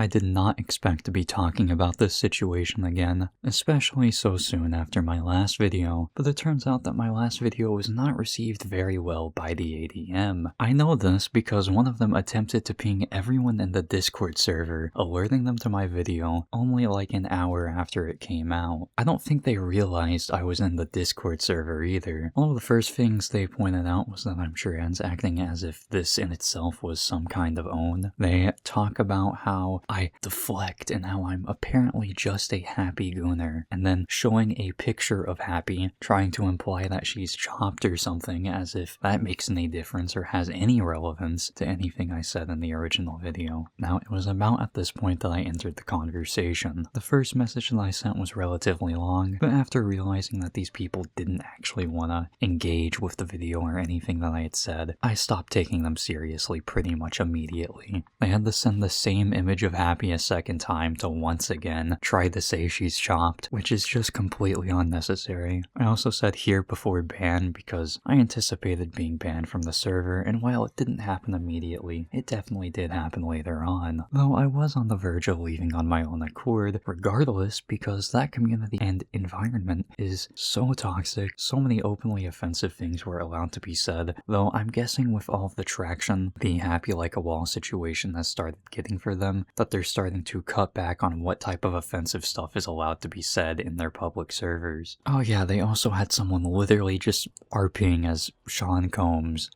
I did not expect to be talking about this situation again, especially so soon after my last video, but it turns out that my last video was not received very well by the ADM. I know this because one of them attempted to ping everyone in the Discord server, alerting them to my video only like an hour after it came out. I don't think they realized I was in the Discord server either. One of the first things they pointed out was that I'm sure Anne's acting as if this in itself was some kind of own. They talk about how I deflect and how I'm apparently just a Happy gooner, and then showing a picture of Happy, trying to imply that she's chopped or something, as if that makes any difference or has any relevance to anything I said in the original video. Now, it was about at this point that I entered the conversation. The first message that I sent was relatively long, but after realizing that these people didn't actually want to engage with the video or anything that I had said, I stopped taking them seriously pretty much immediately. They had to send the same image of Happy a second time to once again try to say she's chopped, which is just completely unnecessary. I also said here before ban because I anticipated being banned from the server, and while it didn't happen immediately, it definitely did happen later on. Though I was on the verge of leaving on my own accord, regardless, because that community and environment is so toxic, so many openly offensive things were allowed to be said, though I'm guessing with all of the traction the HappyLikeAWall situation has started getting for them, that they're starting to cut back on what type of offensive stuff is allowed to be said in their public servers. Oh yeah, they also had someone literally just RPing as Sean Combs.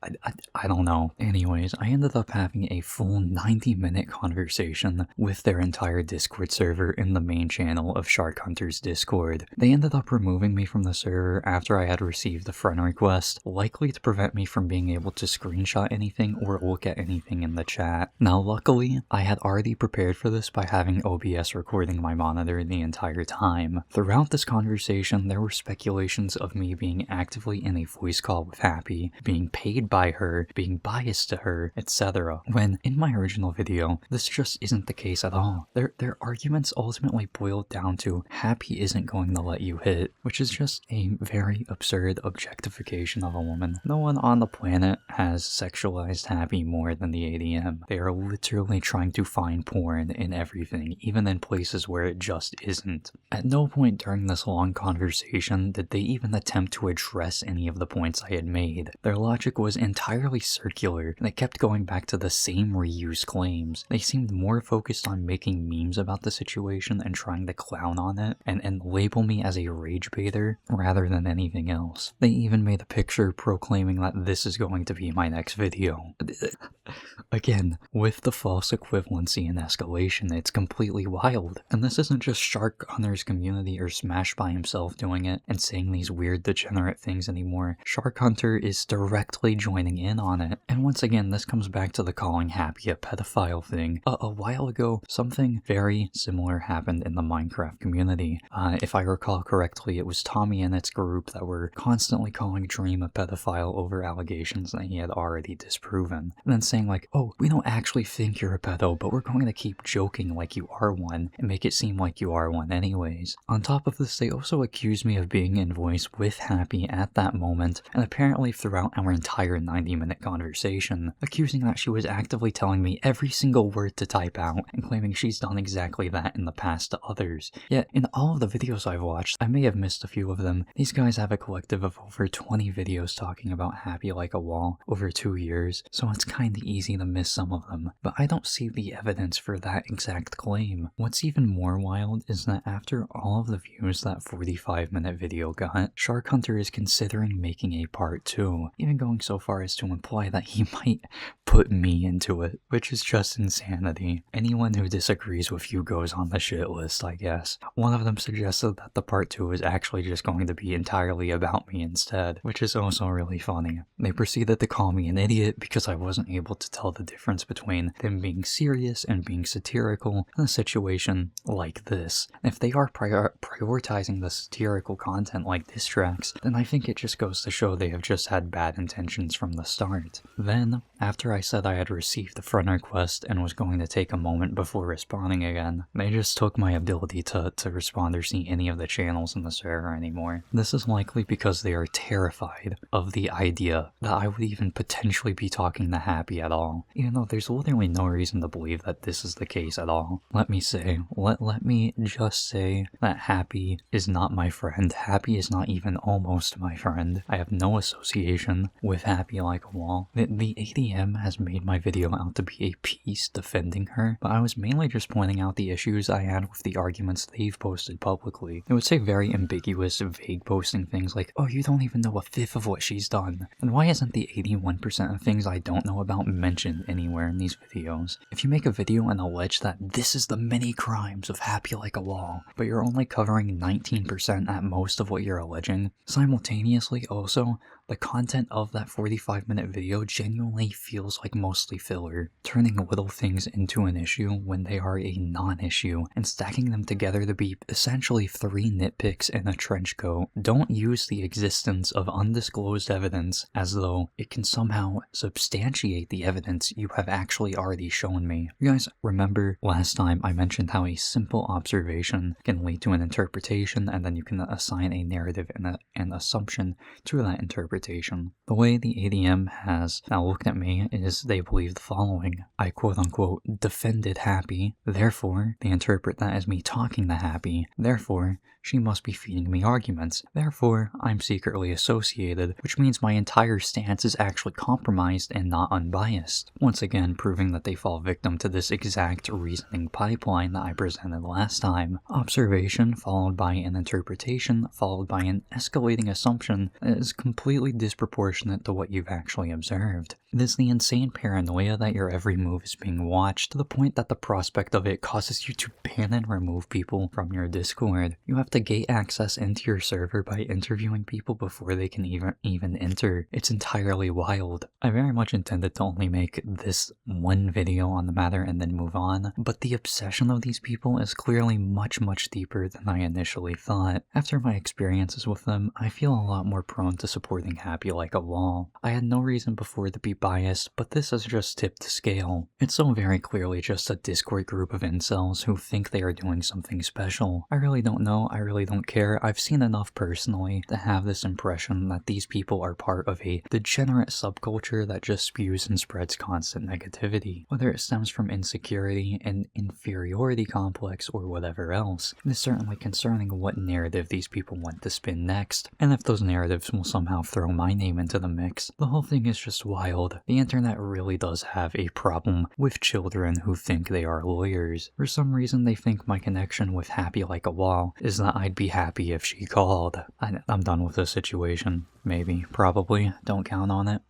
I don't know. Anyways, I ended up having a full 90-minute conversation with their entire Discord server in the main channel of Shark Hunter's Discord. They ended up removing me from the server after I had received a friend request, likely to prevent me from being able to screenshot anything or look at anything in the chat. Now luckily, I had already prepared for this by having OBS recording my monitor the entire time. Throughout this conversation, there were speculations of me being actively in a voice call with Happy, being paid by her, being biased to her, etc. When, in my original video, this just isn't the case at all. Their arguments ultimately boiled down to Happy isn't going to let you hit, which is just a very absurd objectification of a woman. No one on the planet has sexualized Happy more than the ADM. They are literally trying to find porn in everything, even in places where it just isn't. At no point during this long conversation did they even attempt to address any of the points I had made. Their logic was entirely circular, and it kept going back to the same reused claims. They seemed more focused on making memes about the situation and trying to clown on it, and label me as a rage baiter, rather than anything else. They even made a picture proclaiming that this is going to be my next video. Again, with the false equivalency and escalation, it's completely wild. And this isn't just Shark Hunter's community or Smash by himself doing it and saying these weird degenerate things anymore. Shark Hunter is directly joining in on it. And once again, this comes back to the calling Happy a pedophile thing. A while ago, something very similar happened in the Minecraft community. If I recall correctly, it was Tommy and its group that were constantly calling Dream a pedophile over allegations that he had already disproven. And then saying like, oh, we don't actually think you're a pedo, but we're going to keep joking like you are one and make it seem like you are one anyways. On top of this, they also accused me of being in voice with Happy at that moment, and apparently throughout our entire 90-minute conversation, accusing that she was actively telling me every single word to type out and claiming she's done exactly that in the past to others. Yet, in all of the videos I've watched, I may have missed a few of them, these guys have a collective of over 20 videos talking about HappyLikeAWall over 2 years, so it's kinda easy to miss some of them, but I don't see the evidence for that exact claim. What's even more wild is that after all of the views that 45-minute video got, Shark Hunter is considering making a part 2, even going so far as to imply that he might put me into it, which is just insanity. Anyone who disagrees with you goes on the shit list, I guess. One of them suggested that the part 2 is actually just going to be entirely about me instead, which is also really funny. They proceeded to call me an idiot because I wasn't able to tell the difference between them being serious and being satirical in a situation like this. If they are prioritizing the satirical content like diss tracks, then I think it just goes to show they have just had bad intentions from the start. Then, after I said I had received the friend request and was going to take a moment before responding again, they just took my ability to respond or see any of the channels in the server anymore. This is likely because they are terrified of the idea that I would even potentially be talking to Happy at all, even though there's literally no reason to believe that this is the case at all. Let me just say that Happy is not my friend. Happy is not even almost my friend. I have no association with HappyLikeAWall. The ADM has made my video out to be a piece defending her, but I was mainly just pointing out the issues I had with the arguments they've posted publicly. It would say very ambiguous, vague posting things like, oh, you don't even know a fifth of what she's done. And why isn't the 81% of things I don't know about mentioned anywhere in these videos? If you make a video and allege that this is the many crimes of HappyLikeAWall, but you're only covering 19% at most of what you're alleging, simultaneously also, the content of that 45-minute video genuinely feels like mostly filler, turning little things into an issue when they are a non-issue, and stacking them together to be essentially 3 nitpicks in a trench coat. Don't use the existence of undisclosed evidence as though it can somehow substantiate the evidence you have actually already shown me. You guys remember last time I mentioned how a simple observation can lead to an interpretation, and then you can assign a narrative and an assumption to that interpretation. The way the ADM has now looked at me is they believe the following: I quote-unquote defended Happy, therefore they interpret that as me talking to Happy, therefore she must be feeding me arguments, therefore I'm secretly associated, which means my entire stance is actually compromised and not unbiased. Once again proving that they fall victim to this exact reasoning pipeline that I presented last time. Observation followed by an interpretation followed by an escalating assumption that is completely disproportionate to what you've actually observed. It is the insane paranoia that your every move is being watched to the point that the prospect of it causes you to ban and remove people from your Discord. You have to gate access into your server by interviewing people before they can even enter. It's entirely wild. I very much intended to only make this one video on the matter and then move on, but the obsession of these people is clearly much deeper than I initially thought. After my experiences with them, I feel a lot more prone to supporting HappyLikeAWall. I had no reason before to be biased, but this has just tipped the scale. It's so very clearly just a Discord group of incels who think they are doing something special. I really don't know, I really don't care. I've seen enough personally to have this impression that these people are part of a degenerate subculture that just spews and spreads constant negativity. Whether it stems from insecurity, an inferiority complex, or whatever else, it is certainly concerning what narrative these people want to spin next, and if those narratives will somehow throw my name into the mix. The whole thing is just wild. The internet really does have a problem with children who think they are lawyers. For some reason they think my connection with HappyLikeAWall is that I'd be happy if she called. I'm done with this situation. Maybe. Probably. Don't count on it.